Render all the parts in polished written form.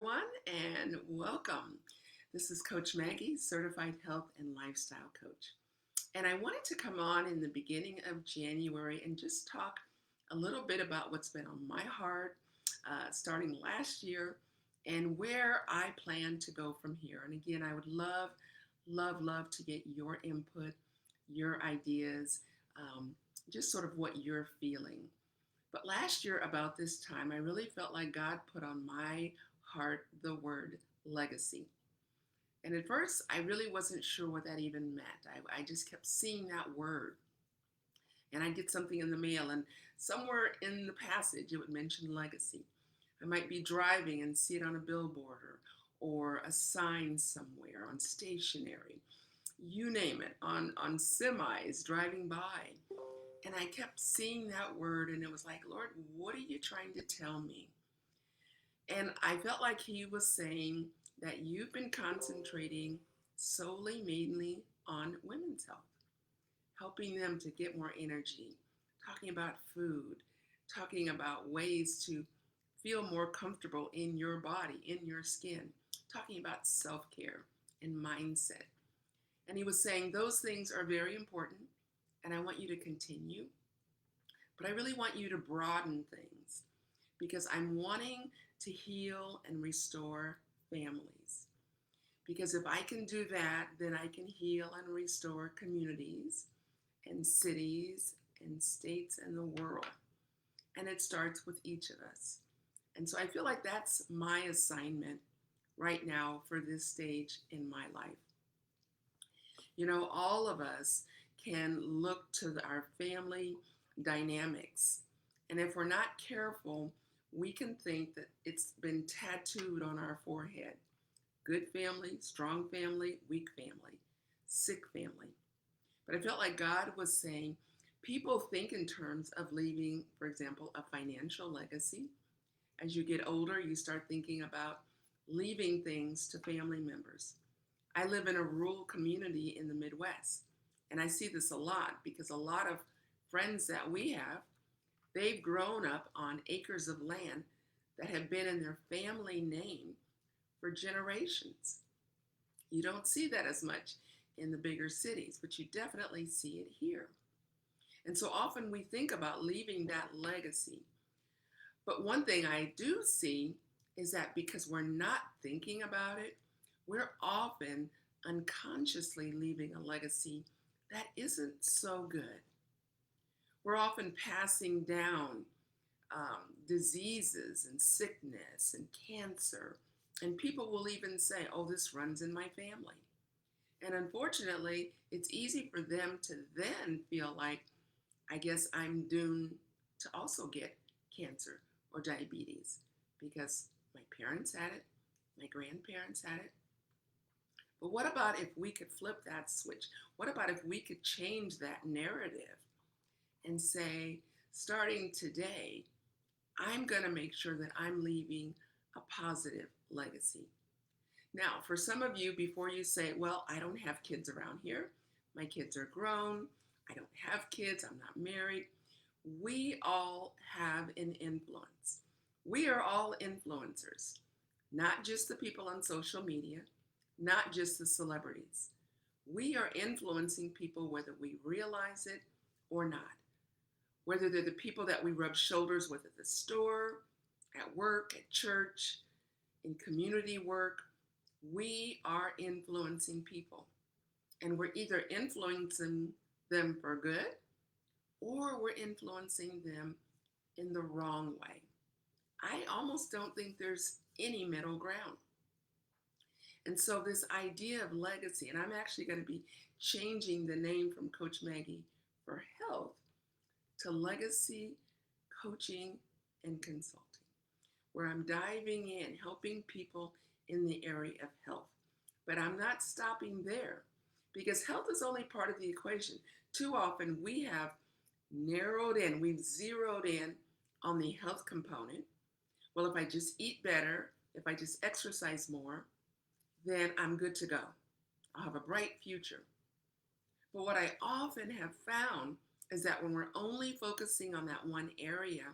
everyone, and welcome. This is Coach Maggie, Certified Health and Lifestyle Coach. And I wanted to come on in the beginning of January and just talk a little bit about what's been on my heart starting last year and where I plan to go from here. And again, I would love to get your input, your ideas, just sort of what you're feeling. But last year, about this time, I really felt like God put on my heart the word legacy. And at first, I really wasn't sure what that even meant. I just kept seeing that word. And I'd get something in the mail, and somewhere in the passage, it would mention legacy. I might be driving and see it on a billboard or a sign somewhere on stationery, you name it, on semis driving by. And I kept seeing that word, and it was like, Lord, what are you trying to tell me? And I felt like he was saying that you've been concentrating solely, mainly on women's health, helping them to get more energy, talking about food, talking about ways to feel more comfortable in your body, in your skin, talking about self care and mindset. And he was saying those things are very important, and I want you to continue. But I really want you to broaden things because I'm wanting to heal and restore families. Because if I can do that, then I can heal and restore communities and cities and states and the world. And it starts with each of us. And so I feel like that's my assignment right now for this stage in my life. You know, all of us can look to our family dynamics. And if we're not careful, we can think that it's been tattooed on our forehead. Good family, strong family, weak family, sick family. But I felt like God was saying people think in terms of leaving, for example, a financial legacy. As you get older, you start thinking about leaving things to family members. I live in a rural community in the Midwest, and I see this a lot because a lot of friends that we have, they've grown up on acres of land that have been in their family name for generations. You don't see that as much in the bigger cities, but you definitely see it here. And so often we think about leaving that legacy. But one thing I do see is that because we're not thinking about it, we're often unconsciously leaving a legacy that isn't so good. We're often passing down diseases and sickness and cancer. And people will even say, oh, this runs in my family. And unfortunately, it's easy for them to then feel like, I guess I'm doomed to also get cancer or diabetes because my parents had it, my grandparents had it. But what about if we could flip that switch? What about if we could change that narrative and say, starting today, I'm going to make sure that I'm leaving a positive legacy. Now, for some of you, before you say, well, I don't have kids around here, my kids are grown, I don't have kids, I'm not married, we all have an influence. We are all influencers, not just the people on social media, not just the celebrities. We are influencing people whether we realize it or not. Whether they're the people that we rub shoulders with at the store, at work, at church, in community work, we are influencing people. And we're either influencing them for good or we're influencing them in the wrong way. I almost don't think there's any middle ground. And so this idea of legacy, and I'm actually going to be changing the name from Coach Maggie for Health to Legacy Coaching and Consulting, where I'm diving in, helping people in the area of health. But I'm not stopping there because health is only part of the equation. Too often we have narrowed in, we've zeroed in on the health component. Well, if I just eat better, if I just exercise more, then I'm good to go. I'll have a bright future. But what I often have found is that when we're only focusing on that one area,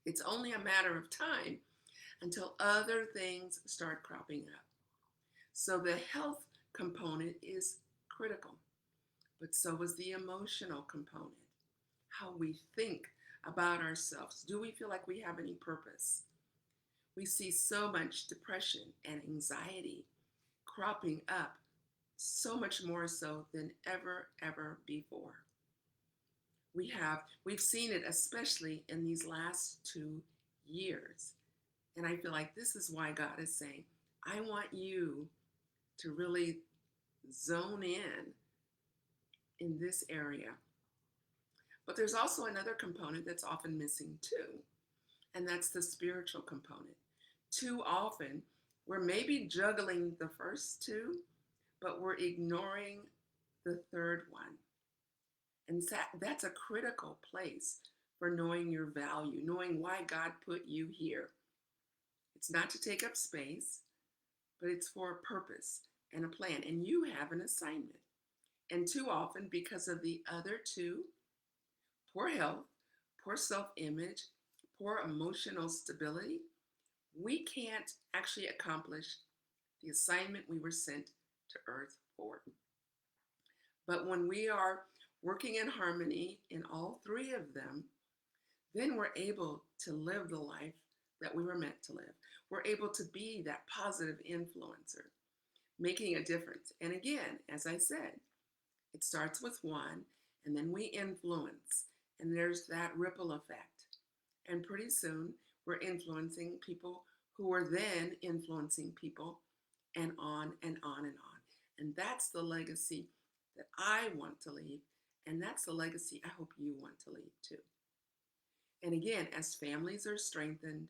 it's only a matter of time until other things start cropping up. So the health component is critical, but so is the emotional component. How we think about ourselves. Do we feel like we have any purpose? We see so much depression and anxiety cropping up, so much more so than ever before. We've seen it especially in these last 2 years. And I feel like this is why God is saying, I want you to really zone in this area. But there's also another component that's often missing too, and that's the spiritual component. Too often, we're maybe juggling the first two, but we're ignoring the third one. And that's a critical place for knowing your value, knowing why God put you here. It's not to take up space, but it's for a purpose and a plan. And you have an assignment. And too often, because of the other two, poor health, poor self image, poor emotional stability, we can't actually accomplish the assignment we were sent to earth for. But when we are working in harmony in all three of them, then we're able to live the life that we were meant to live. We're able to be that positive influencer, making a difference. And again, as I said, it starts with one, and then we influence, and there's that ripple effect. And pretty soon, we're influencing people who are then influencing people, and on and on and on. And that's the legacy that I want to leave, and that's the legacy I hope you want to leave too. And again, as families are strengthened,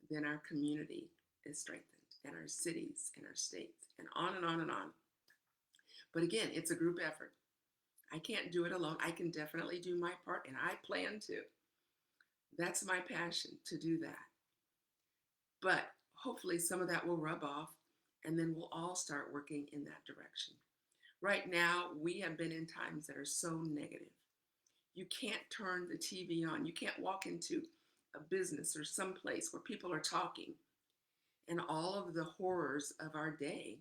then our community is strengthened, and our cities and our states, and on and on and on. But again, it's a group effort. I can't do it alone. I can definitely do my part, and I plan to. That's my passion, to do that. But hopefully, some of that will rub off, and then we'll all start working in that direction. Right now, we have been in times that are so negative. You can't turn the TV on. You can't walk into a business or some place where people are talking and all of the horrors of our day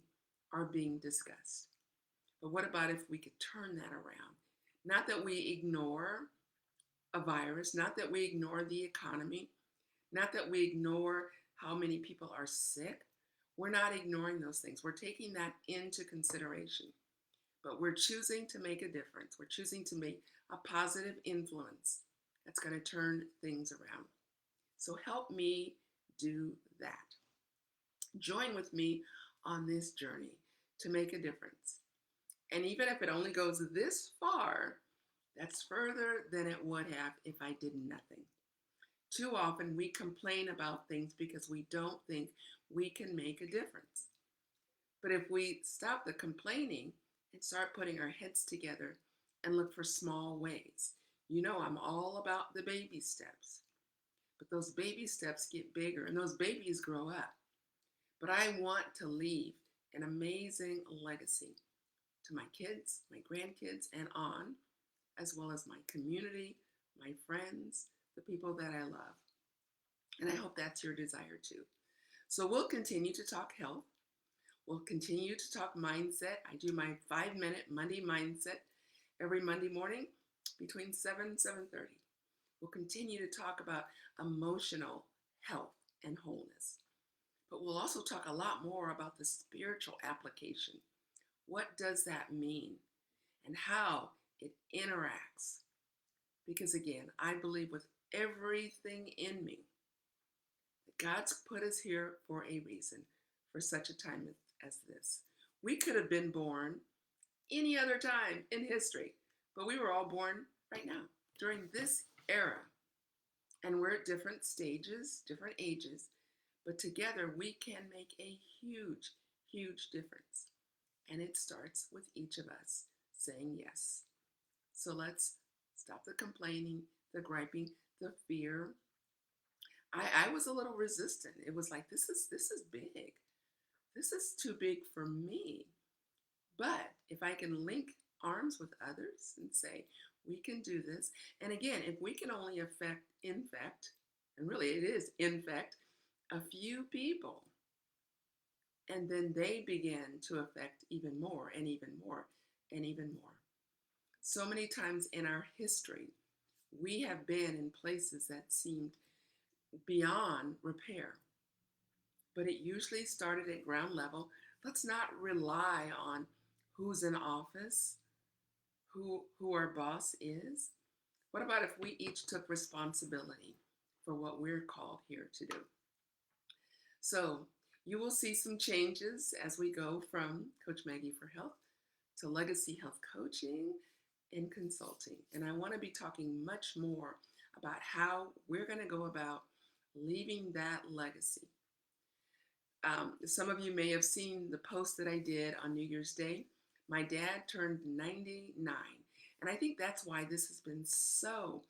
are being discussed. But what about if we could turn that around? Not that we ignore a virus, not that we ignore the economy, not that we ignore how many people are sick. We're not ignoring those things. We're taking that into consideration. But we're choosing to make a difference. We're choosing to make a positive influence that's going to turn things around. So help me do that. Join with me on this journey to make a difference. And even if it only goes this far, that's further than it would have if I did nothing. Too often we complain about things because we don't think we can make a difference. But if we stop the complaining and start putting our heads together and look for small ways, I'm all about the baby steps. But those baby steps get bigger and those babies grow up. But I want to leave an amazing legacy to my kids, my grandkids, and on, as well as my community, my friends, the people that I love. And I hope that's your desire too. So we'll continue to talk health. We'll continue to talk mindset. I do my 5-minute Monday mindset every Monday morning between 7 and 7:30. We'll continue to talk about emotional health and wholeness. But we'll also talk a lot more about the spiritual application. What does that mean? And how it interacts. Because again, I believe with everything in me that God's put us here for a reason, for such a time as this. We could have been born any other time in history, but we were all born right now, during this era. And we're at different stages, different ages, but together we can make a huge difference. And it starts with each of us saying yes. So let's stop the complaining, the griping, the fear. I was a little resistant. It was like, this is big. This is too big for me. But if I can link arms with others and say, we can do this. And again, if we can only infect, and really it is infect a few people, and then they begin to affect even more and even more and even more. So many times in our history, we have been in places that seemed beyond repair, but it usually started at ground level. Let's not rely on who's in office, who our boss is. What about if we each took responsibility for what we're called here to do? So you will see some changes as we go from Coach Maggie for Health to Legacy Health Coaching and Consulting. And I want to be talking much more about how we're going to go about leaving that legacy. Some of you may have seen the post that I did on New Year's Day. My dad turned 99. And I think that's why this has been so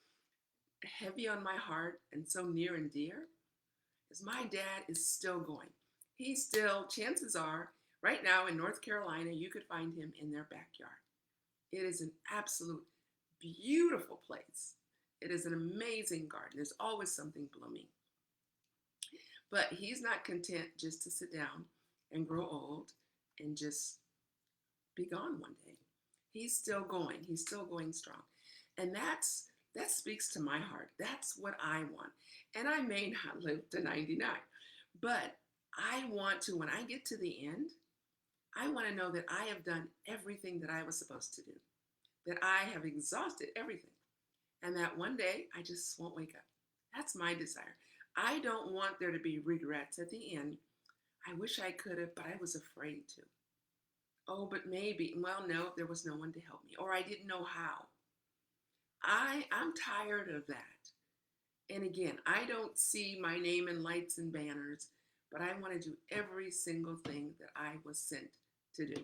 heavy on my heart and so near and dear, is my dad is still going. He's still, chances are, right now in North Carolina, you could find him in their backyard. It is an absolute beautiful place. It is an amazing garden. There's always something blooming. But he's not content just to sit down and grow old and just be gone one day. He's still going. He's still going strong. And that speaks to my heart. That's what I want. And I may not live to 99, but I want to, when I get to the end, I want to know that I have done everything that I was supposed to do, that I have exhausted everything, and that one day I just won't wake up. That's my desire. I don't want there to be regrets at the end. I wish I could have, but I was afraid to. Oh, but maybe. Well, no, there was no one to help me, or I didn't know how. I'm tired of that. And again, I don't see my name in lights and banners, but I want to do every single thing that I was sent to do.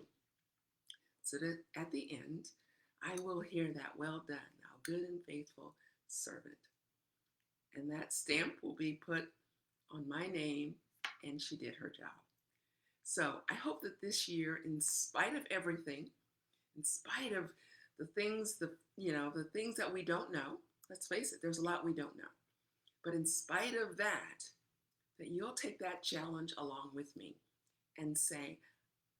So that at the end, I will hear that, well done, thou good and faithful servant. And that stamp will be put on my name, and she did her job. So I hope that this year, in spite of everything, in spite of the things that we don't know, let's face it, there's a lot we don't know. But in spite of that, that you'll take that challenge along with me and say,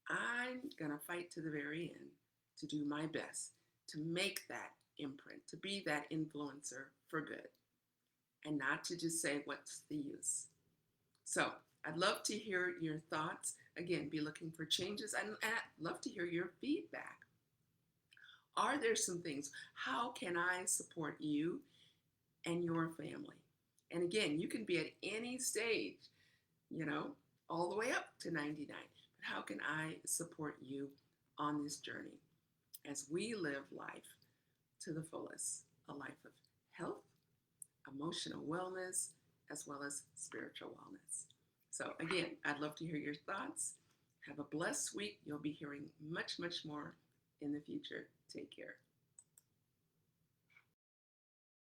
I'm going to fight to the very end to do my best to make that imprint, to be that influencer for good, and not to just say, what's the use? So I'd love to hear your thoughts. Again, be looking for changes. And I'd love to hear your feedback. Are there some things? How can I support you and your family? And again, you can be at any stage, you know, all the way up to 99. But how can I support you on this journey as we live life to the fullest? A life of health, emotional wellness, as well as spiritual wellness. So again, I'd love to hear your thoughts. Have a blessed week. You'll be hearing much, much more in the future. Take care.